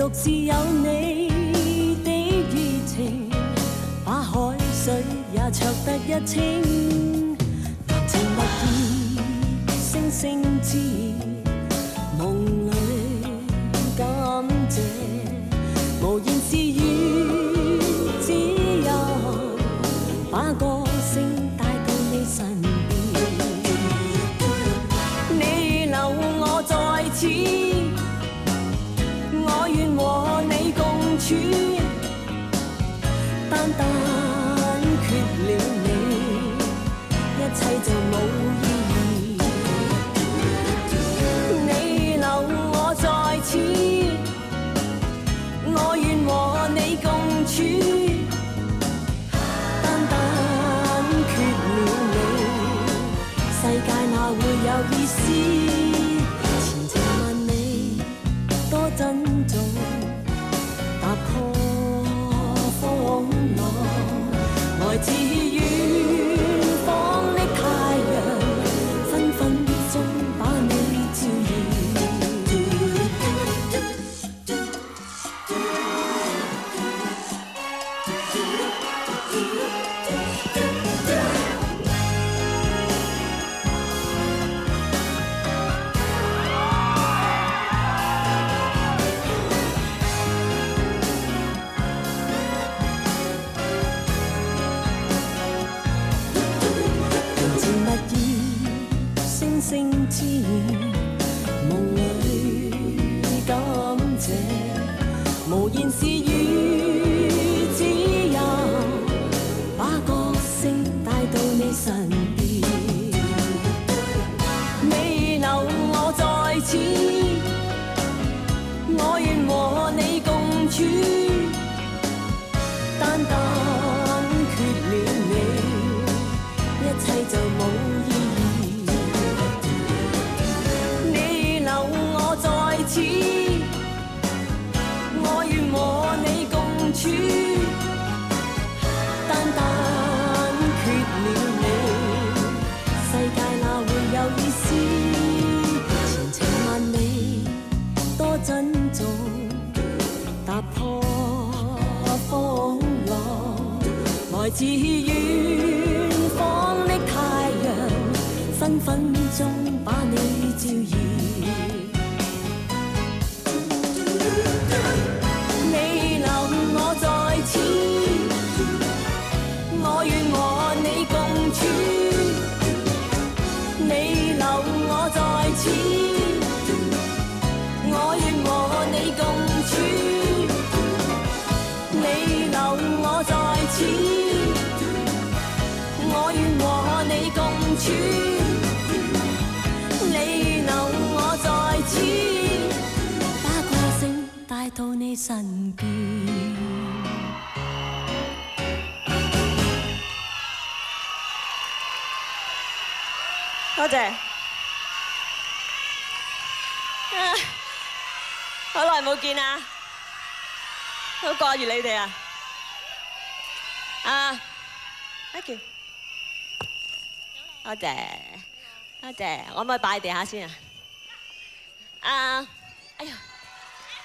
獨是有你的熱情，把海水也灼得一清。談情蜜意，聲聲之夢裏感謝，無言是語，只有把歌聲帶到你身邊。你留我在此，我願和你共處，單單缺了你，一切就冇意義。你留我在此，我願和你共處，單單缺了你，世界哪會有意思？前程萬里多珍重，踏破風浪，來自遠方的太陽，分分鐘把你照耀。聲之夢裏感謝，無言是語，只有把歌聲帶到你身邊。你留我在此，我願和你共處，單單缺了你，一切就冇意義。在此，我願和你共處，單單缺了你，世界哪會有意思？前程萬里多珍重，踏破風浪，來自遠方的太陽，分分鐘把你照耀。你留我在此，我願和你共處。你留我在此，我願和你共處。你留我在此，我願和你共處。你留我在此，帶到你身邊。多謝，好耐冇見啊，好掛住你哋啊。thank you， 多謝，多謝，我可唔可以擺地下先啊？哎呀〜